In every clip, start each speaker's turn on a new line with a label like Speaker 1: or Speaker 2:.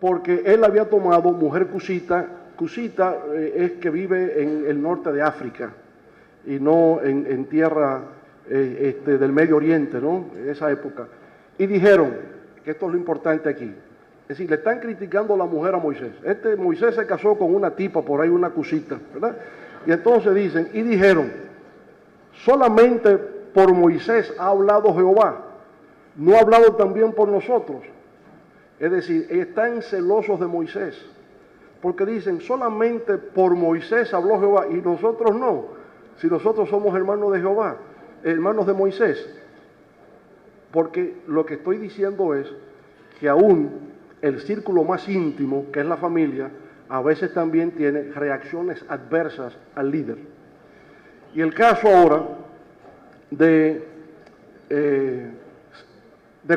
Speaker 1: porque él había tomado mujer cusita. Cusita es que vive en el norte de África y no en tierra del Medio Oriente, ¿no? En esa época. Y dijeron, que esto es lo importante aquí, es decir, le están criticando a la mujer a Moisés. Moisés se casó con una tipa por ahí, una cusita, ¿verdad? Y entonces dicen, y dijeron, solamente por Moisés ha hablado Jehová, no ha hablado también por nosotros. Es decir, están celosos de Moisés, porque dicen, solamente por Moisés habló Jehová y nosotros no, si nosotros somos hermanos de Jehová, hermanos de Moisés. Porque lo que estoy diciendo es que aún el círculo más íntimo, que es la familia, a veces también tiene reacciones adversas al líder. Y el caso ahora de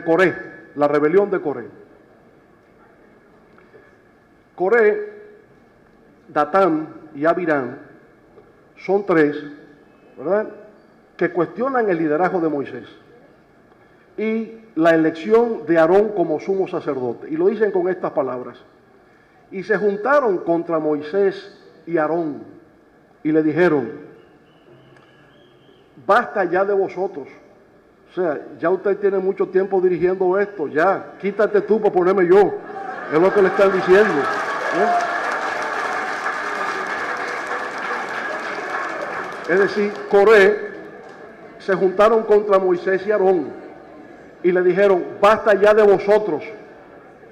Speaker 1: Coré, la rebelión de Coré. Coré, Datán y Abiram son tres, ¿verdad?, que cuestionan el liderazgo de Moisés y la elección de Aarón como sumo sacerdote. Y lo dicen con estas palabras. Y se juntaron contra Moisés y Aarón y le dijeron, basta ya de vosotros. O sea, ya usted tiene mucho tiempo dirigiendo esto, ya, quítate tú para ponerme yo. Es lo que le están diciendo. Es decir, Coré se juntaron contra Moisés y Aarón y le dijeron, basta ya de vosotros,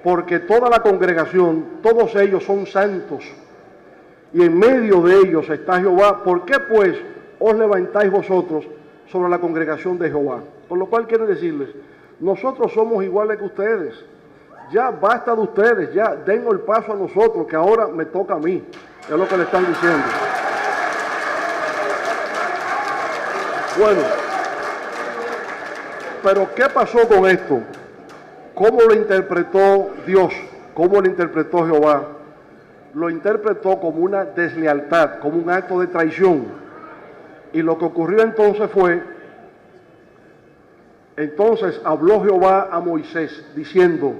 Speaker 1: porque toda la congregación, todos ellos son santos, y en medio de ellos está Jehová. ¿Por qué pues os levantáis vosotros sobre la congregación de Jehová? Con lo cual quiere decirles, nosotros somos iguales que ustedes, ya basta de ustedes, ya dennos el paso a nosotros, que ahora me toca a mí, es lo que le están diciendo. Bueno, pero ¿qué pasó con esto? ¿Cómo lo interpretó Dios? ¿Cómo lo interpretó Jehová? Lo interpretó como una deslealtad, como un acto de traición. Y lo que ocurrió entonces fue, entonces habló Jehová a Moisés diciendo,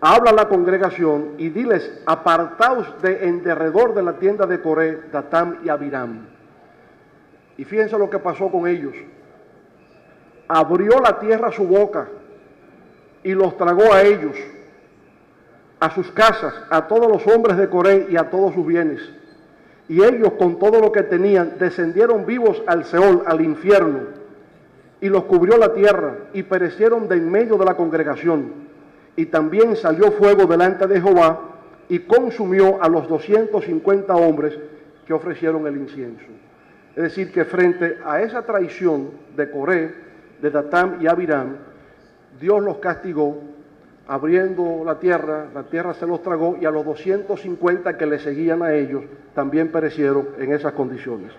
Speaker 1: habla a la congregación y diles, apartaos en derredor de la tienda de Coré, Datán y Abiram. Y fíjense lo que pasó con ellos. Abrió la tierra su boca y los tragó a ellos, a sus casas, a todos los hombres de Coré y a todos sus bienes. Y ellos con todo lo que tenían descendieron vivos al Seol, al infierno, y los cubrió la tierra y perecieron de en medio de la congregación. Y también salió fuego delante de Jehová y consumió a los 250 hombres que ofrecieron el incienso. Es decir, que frente a esa traición de Coré, de Datán y Abiram, Dios los castigó, abriendo la tierra se los tragó, y a los 250 que le seguían a ellos también perecieron en esas condiciones.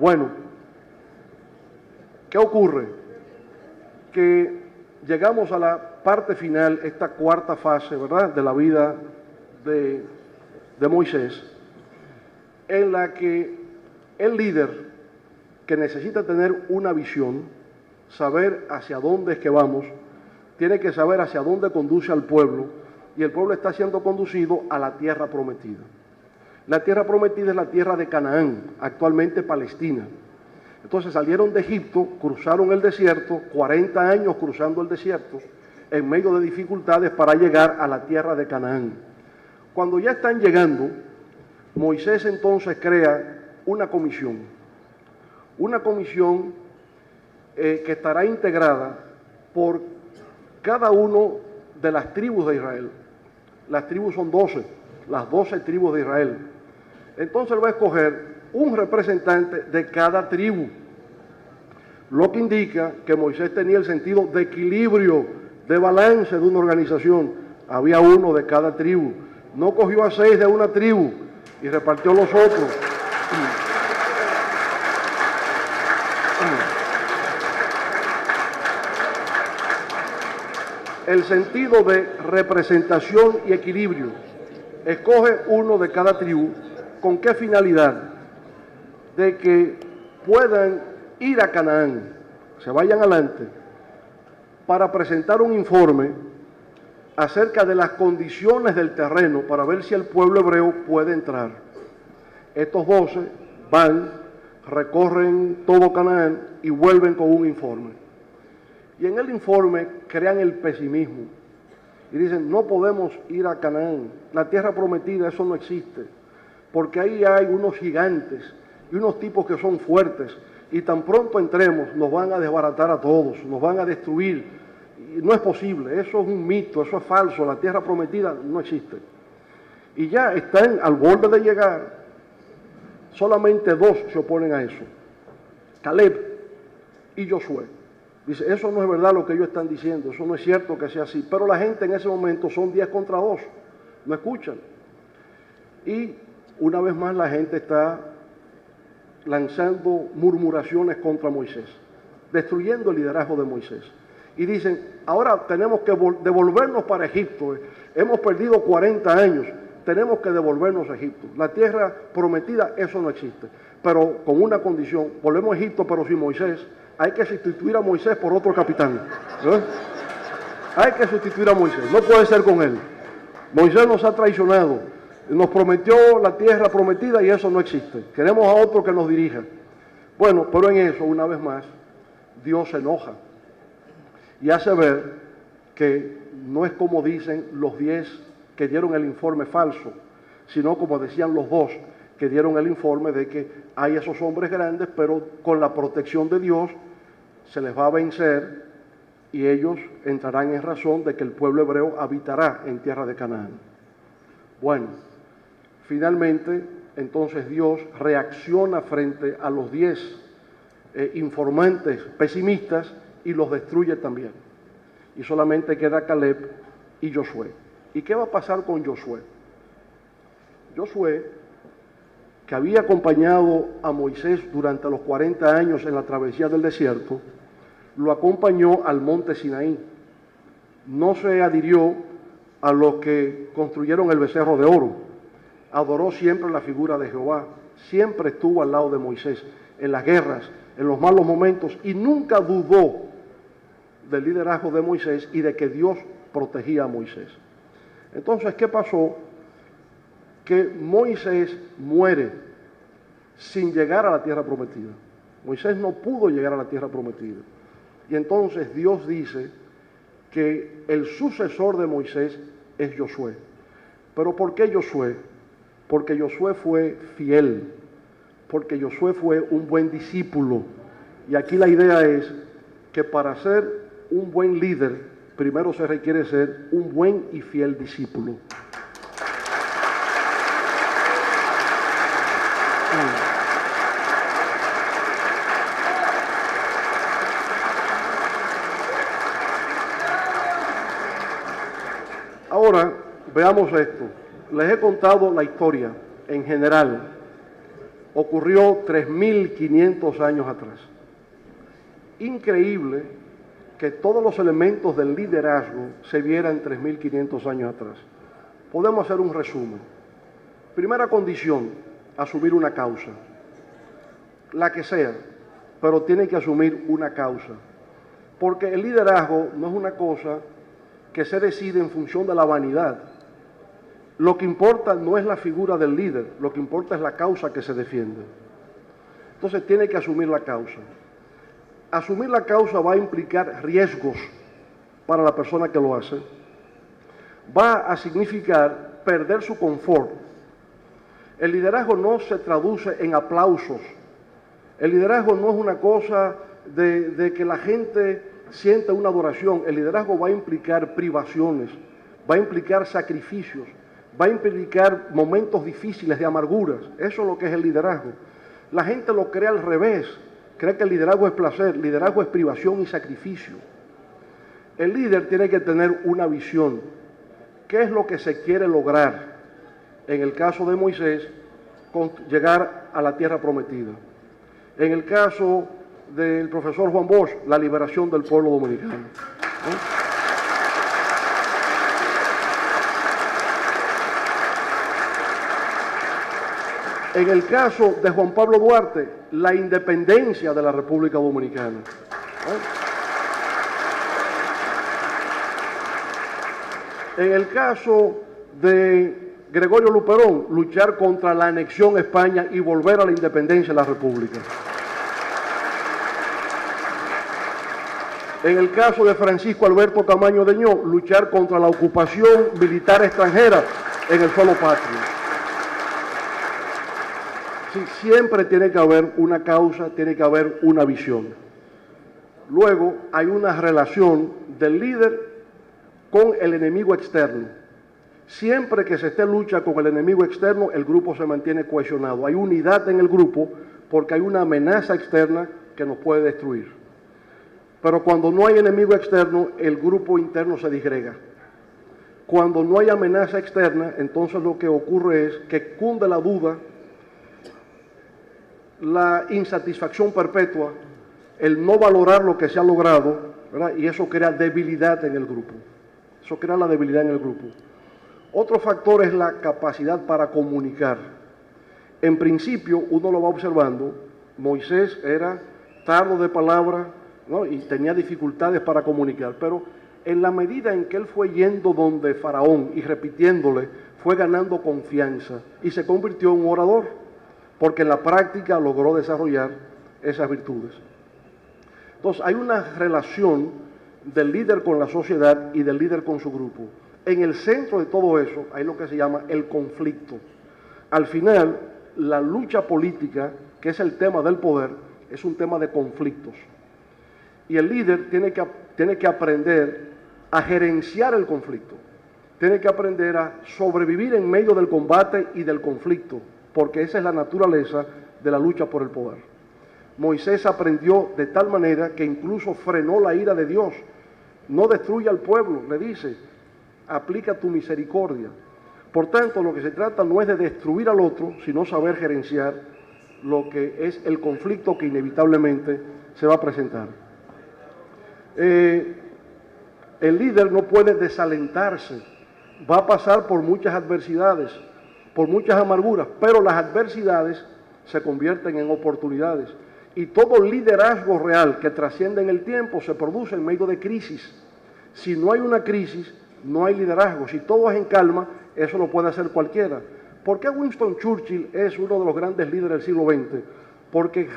Speaker 1: Bueno, ¿qué ocurre? Que llegamos a la parte final, esta cuarta fase, ¿verdad?, de la vida de Moisés, en la que el líder, que necesita tener una visión, saber hacia dónde es que vamos, tiene que saber hacia dónde conduce al pueblo, y el pueblo está siendo conducido a la tierra prometida. La tierra prometida es la tierra de Canaán, actualmente Palestina. Entonces salieron de Egipto, cruzaron el desierto, 40 años cruzando el desierto, en medio de dificultades para llegar a la tierra de Canaán. Cuando ya están llegando, Moisés entonces crea una comisión que estará integrada por cada uno de las tribus de Israel. Las tribus son 12, las 12 tribus de Israel. Entonces él va a escoger un representante de cada tribu, lo que indica que Moisés tenía el sentido de equilibrio, de balance de una organización. Había uno de cada tribu. No cogió a 6 de una tribu y repartió los otros. El sentido de representación y equilibrio. Escoge uno de cada tribu. ¿Con qué finalidad? De que puedan ir a Canaán, se vayan adelante, para presentar un informe acerca de las condiciones del terreno para ver si el pueblo hebreo puede entrar. Estos 12 van, recorren todo Canaán y vuelven con un informe. Y en el informe crean el pesimismo y dicen, no podemos ir a Canaán, la tierra prometida, eso no existe, porque ahí hay unos gigantes y unos tipos que son fuertes, y tan pronto entremos nos van a desbaratar a todos, nos van a destruir, y no es posible, eso es un mito, eso es falso, la tierra prometida no existe. Y ya están al borde de llegar, solamente 2 se oponen a eso, Caleb y Josué. Dice, eso no es verdad lo que ellos están diciendo, eso no es cierto que sea así, pero la gente en ese momento son 10 contra 2, no escuchan. Y una vez más la gente está lanzando murmuraciones contra Moisés, destruyendo el liderazgo de Moisés. Y dicen, ahora tenemos que devolvernos para Egipto, hemos perdido 40 años, tenemos que devolvernos a Egipto. La tierra prometida, eso no existe, pero con una condición, volvemos a Egipto pero sin Moisés, hay que sustituir a Moisés por otro capitán. Hay que sustituir a Moisés, no puede ser con él. Moisés nos ha traicionado, nos prometió la tierra prometida y eso no existe. Queremos a otro que nos dirija. Bueno, pero en eso, una vez más, Dios se enoja y hace ver que no es como dicen los 10 que dieron el informe falso, sino como decían los 2 que dieron el informe de que hay esos hombres grandes, pero con la protección de Dios se les va a vencer y ellos entrarán en razón de que el pueblo hebreo habitará en tierra de Canaán. Bueno, finalmente, entonces Dios reacciona frente a los 10 informantes pesimistas y los destruye también. Y solamente queda Caleb y Josué. ¿Y qué va a pasar con Josué? Josué, que había acompañado a Moisés durante los 40 años en la travesía del desierto, lo acompañó al monte Sinaí. No se adhirió a los que construyeron el becerro de oro. Adoró siempre la figura de Jehová. Siempre estuvo al lado de Moisés en las guerras, en los malos momentos, y nunca dudó del liderazgo de Moisés y de que Dios protegía a Moisés. Entonces, ¿qué pasó? Que Moisés muere sin llegar a la tierra prometida. Moisés no pudo llegar a la tierra prometida. Y entonces Dios dice que el sucesor de Moisés es Josué. ¿Pero por qué Josué? Porque Josué fue fiel, porque Josué fue un buen discípulo. Y aquí la idea es que para ser un buen líder, primero se requiere ser un buen y fiel discípulo. Ahora, veamos esto. Les he contado la historia en general. Ocurrió 3.500 años atrás. Increíble que todos los elementos del liderazgo se vieran 3.500 años atrás. Podemos hacer un resumen. Primera condición, asumir una causa. La que sea, pero tiene que asumir una causa. Porque el liderazgo no es una cosa que se decide en función de la vanidad. Lo que importa no es la figura del líder, lo que importa es la causa que se defiende. Entonces tiene que asumir la causa. Asumir la causa va a implicar riesgos para la persona que lo hace. Va a significar perder su confort. El liderazgo no se traduce en aplausos. El liderazgo no es una cosa de que la gente sienta una adoración. El liderazgo va a implicar privaciones, va a implicar sacrificios, va a implicar momentos difíciles de amarguras. Eso es lo que es el liderazgo. La gente lo cree al revés, cree que el liderazgo es placer, liderazgo es privación y sacrificio. El líder tiene que tener una visión. ¿Qué es lo que se quiere lograr? En el caso de Moisés, llegar a la tierra prometida. En el caso del profesor Juan Bosch, la liberación del pueblo dominicano. En el caso de Juan Pablo Duarte, la independencia de la República Dominicana. En el caso de Gregorio Luperón, luchar contra la anexión a España y volver a la independencia de la República. En el caso de Francisco Alberto Camaño Deñó, luchar contra la ocupación militar extranjera en el suelo patrio. Sí, siempre tiene que haber una causa, tiene que haber una visión. Luego hay una relación del líder con el enemigo externo. Siempre que se esté en lucha con el enemigo externo, el grupo se mantiene cohesionado. Hay unidad en el grupo porque hay una amenaza externa que nos puede destruir. Pero cuando no hay enemigo externo, el grupo interno se disgrega. Cuando no hay amenaza externa, entonces lo que ocurre es que cunde la duda, la insatisfacción perpetua, el no valorar lo que se ha logrado, ¿verdad? Y eso crea debilidad en el grupo. Eso crea la debilidad en el grupo. Otro factor es la capacidad para comunicar. En principio, uno lo va observando, Moisés era tardo de palabra, ¿no? Y tenía dificultades para comunicar, pero en la medida en que él fue yendo donde Faraón y repitiéndole, fue ganando confianza y se convirtió en un orador, porque en la práctica logró desarrollar esas virtudes. Entonces, hay una relación del líder con la sociedad y del líder con su grupo. En el centro de todo eso hay lo que se llama el conflicto. Al final, la lucha política, que es el tema del poder, es un tema de conflictos. Y el líder tiene que aprender a gerenciar el conflicto. Tiene que aprender a sobrevivir en medio del combate y del conflicto, porque esa es la naturaleza de la lucha por el poder. Moisés aprendió de tal manera que incluso frenó la ira de Dios. No destruya al pueblo, le dice, aplica tu misericordia. Por tanto, lo que se trata no es de destruir al otro, sino saber gerenciar lo que es el conflicto que inevitablemente se va a presentar. El líder no puede desalentarse, va a pasar por muchas adversidades, por muchas amarguras, pero las adversidades se convierten en oportunidades. Y todo liderazgo real que trasciende en el tiempo se produce en medio de crisis. Si no hay una crisis, no hay liderazgo. Si todo es en calma, eso lo puede hacer cualquiera. ¿Por qué Winston Churchill es uno de los grandes líderes del siglo XX? Porque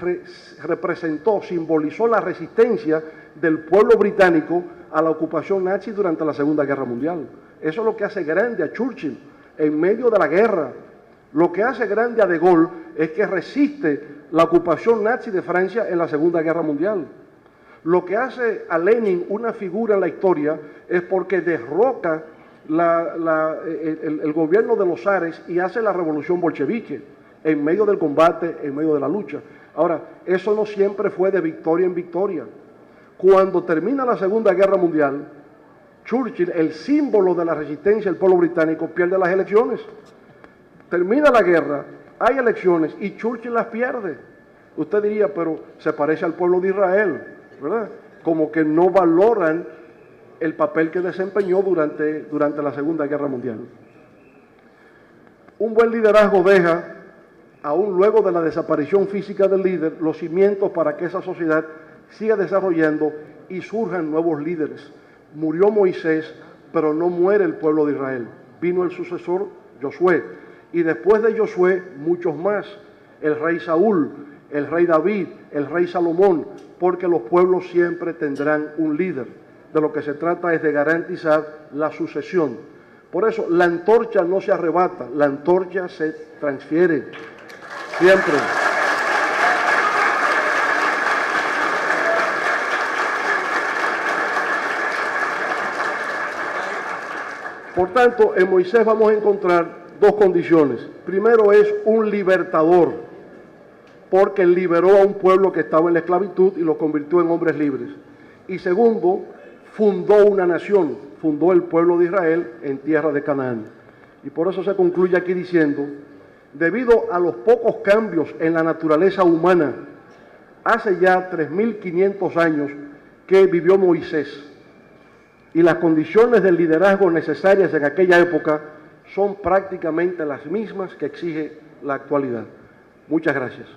Speaker 1: representó, simbolizó la resistencia del pueblo británico a la ocupación nazi durante la Segunda Guerra Mundial. Eso es lo que hace grande a Churchill en medio de la guerra. Lo que hace grande a De Gaulle es que resiste la ocupación nazi de Francia en la Segunda Guerra Mundial. Lo que hace a Lenin una figura en la historia es porque derroca el gobierno de los zares y hace la revolución bolchevique en medio del combate, en medio de la lucha. Ahora, eso no siempre fue de victoria en victoria. Cuando termina la Segunda Guerra Mundial, Churchill, el símbolo de la resistencia del pueblo británico, pierde las elecciones. Termina la guerra, hay elecciones y Churchill las pierde. Usted diría, pero se parece al pueblo de Israel, ¿verdad? Como que no valoran el papel que desempeñó durante la Segunda Guerra Mundial. Un buen liderazgo deja, aún luego de la desaparición física del líder, los cimientos para que esa sociedad siga desarrollando y surjan nuevos líderes. Murió Moisés, pero no muere el pueblo de Israel. Vino el sucesor, Josué, y después de Josué, muchos más. El rey Saúl, el rey David, el rey Salomón, porque los pueblos siempre tendrán un líder. De lo que se trata es de garantizar la sucesión. Por eso, la antorcha no se arrebata, la antorcha se transfiere. Siempre. Por tanto, en Moisés vamos a encontrar dos condiciones. Primero es un libertador, porque liberó a un pueblo que estaba en la esclavitud y lo convirtió en hombres libres. Y segundo, fundó una nación, fundó el pueblo de Israel en tierra de Canaán. Y por eso se concluye aquí diciendo, debido a los pocos cambios en la naturaleza humana, hace ya 3.500 años que vivió Moisés, y las condiciones del liderazgo necesarias en aquella época son prácticamente las mismas que exige la actualidad. Muchas gracias.